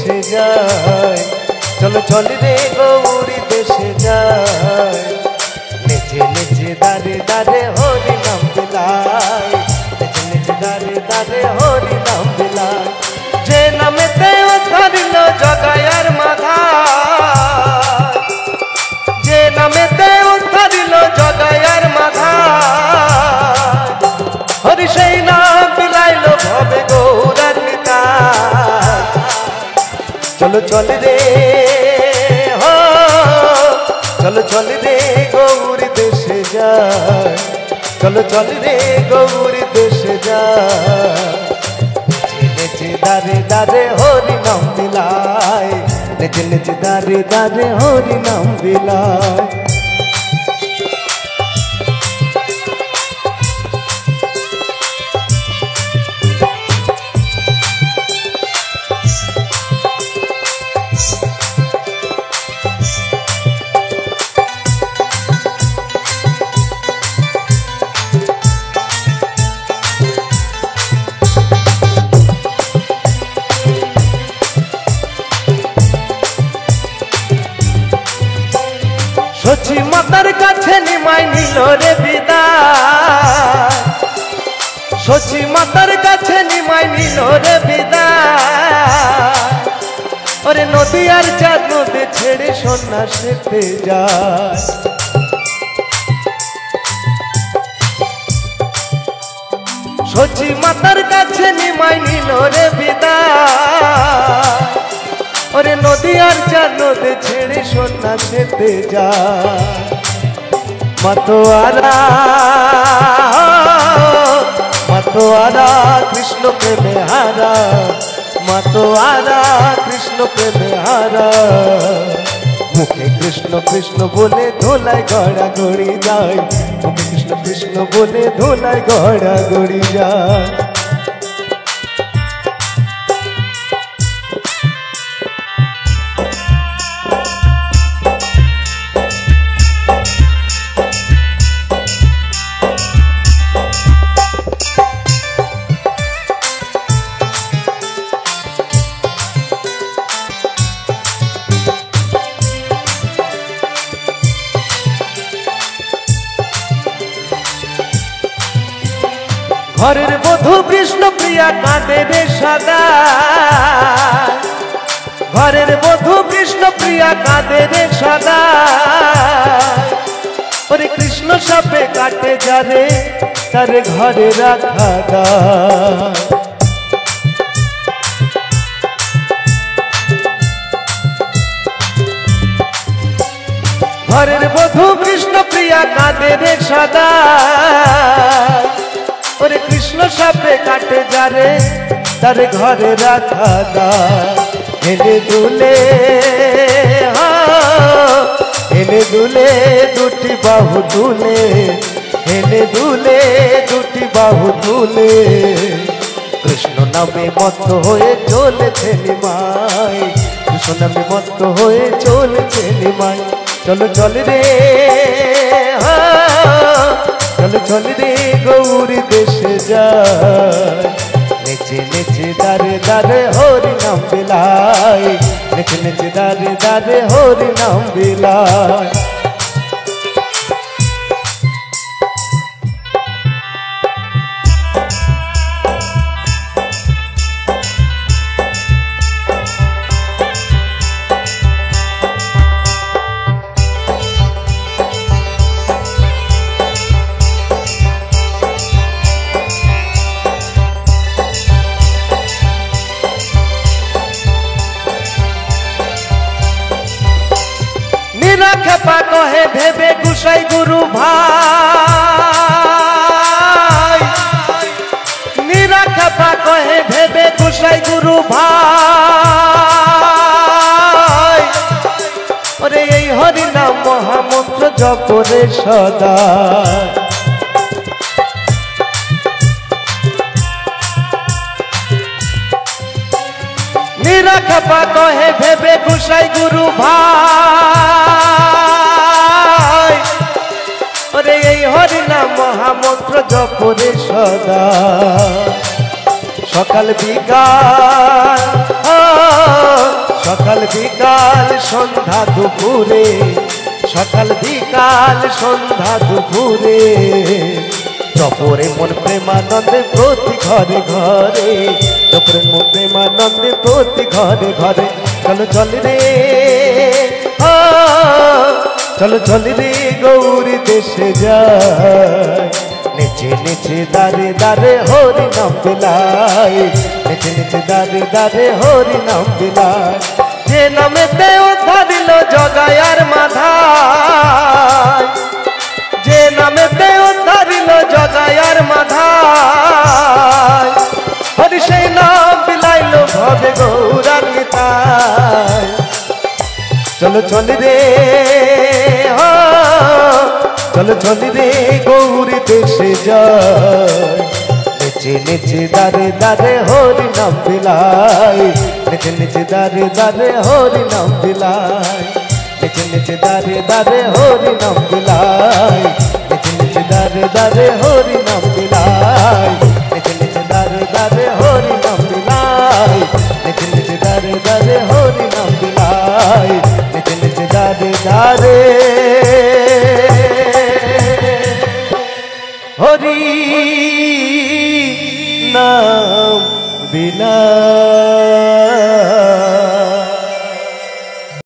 দেশে যাই, চলো চল রে গৌরী দেশে যাই। নেচে নেচে দারে দারে হরি নাম বিলাই, নেচে নেচে দারে দারে হরি নাম বিলাই। যে নামেতে উদ্ধারিল জগায়ার মাধা, যে নামেতে উদ্ধারিল জগায়ার মাধা, হরি সেই নাম বিলাইল ভবে গৌরার নিতাই। চলো চল রে হো, চলো চল রে গৌরী দেশে যাই, চলো চল রে গৌরী দেশে যাই। নেচে দারে দারে হরি নাম বিলাই, নেচে নেচে দারে দারে হরি নাম বিলাই। সচি মাতার কাছে নিমাই নিল রে বিদায়, সচি মাতার কাছে নিমাই নিল রে বিদায়। ওরে নদী আর চাঁদ নদী ছেড়ে সন্ন্যাসীতে যায়। সচি মাতার কাছে নিমাই নিল রে বিদায়। ওরে নদী আর চাঁদ নদী ছেড়ে সন্ন্যাসীতে যায়। মাতোয়ারা মাতোয়ারা কৃষ্ণ প্রেমে হারা, মাতোয়ারা কৃষ্ণ প্রেমে হারা। মুখে কৃষ্ণ কৃষ্ণ বলে ধোলাই গড়া গড়ি যায়, মুখে কৃষ্ণ কৃষ্ণ বলে ধোলাই গড়া গড়ি যায়। ঘরের বধূ কৃষ্ণ প্রিয়া কাঁদে রে সদা, ঘরের বধূ কৃষ্ণ প্রিয়া কাঁদে রে সদা। ওরে কৃষ্ণ সাপে কাটে যারে, তার ঘরে রাখা দায়। ঘরের বধূ কৃষ্ণ প্রিয়া কাঁদে রে সদা। ওরে কৃষ্ণ সাপে কাটে যারে, তার ঘরে রাখা দায়। হেলে দুলে হেলে দুলে দুটি বাহু দুলে, হেলে দুলে দুটি বাহু দুলে। কৃষ্ণ নামে মত্ত হয়ে চলেছে নিমাই, কৃষ্ণ নামে মত্ত হয়ে চলেছে নিমাই। চলো চল রে চলো চল রে গৌরী দেশে যাই, নেচে নেচে দারে দারে হরি নাম বিলাই, নেচে নেচে দারে দারে হরি নাম বিলাই। খেপা কহে ভেবে গুসাই গুরু ভাই, নীরা খেপা কহে ভেবে গুসাই গুরু ভাই। ওরে এই হরি নাম মহামন্ত্র জপরে সদা, নীরা খেপা কহে ভেবে গুসাই গুরু ভাই। ওরে এই হরি নাম মহামন্ত্র জপরে সদা, সকাল বিকাল বিকাল সন্ধ্যা দুপুরে, সকাল বিকাল সন্ধ্যা দুপুরে জপরে মন প্রেমানন্দে প্রতি ঘরে ঘরে, জপরে মন প্রেমানন্দে প্রতি ঘরে ঘরে। চলো চল রে চলো চল রে গৌরী দেশে যায়, নেচে নেচে দারে দারে হরি নাম বিলাই, নেচে নেচে দারে দারে হরি নাম বিলাই। যে নামেতে উদ্ধারিল জগায়ার মাধায়, যে নামেতে উদ্ধারিল জগায়ার মাধায়, হরি সেই নাম বিলাইল ভবে গৌরান্বিতায়। চলো চল রে চলো চল রে গৌরী দেশে যায়, নেচে নেচে দারে দারে হরি নাম বিলাই, নেচে নেচে দারে দারে হরি নাম বিলাই, নেচে নেচে দারে দারে হরি নাম বিলাই, নেচে নেচে দারে দারে হরি নাম বিলাই, নেচে নেচে দারে দারে হরি নাম বিলাই, নেচে নেচে দারে দারে হরি নাম বিলাই, নেচে নেচে দারে দারে হরি নাম বিলাই।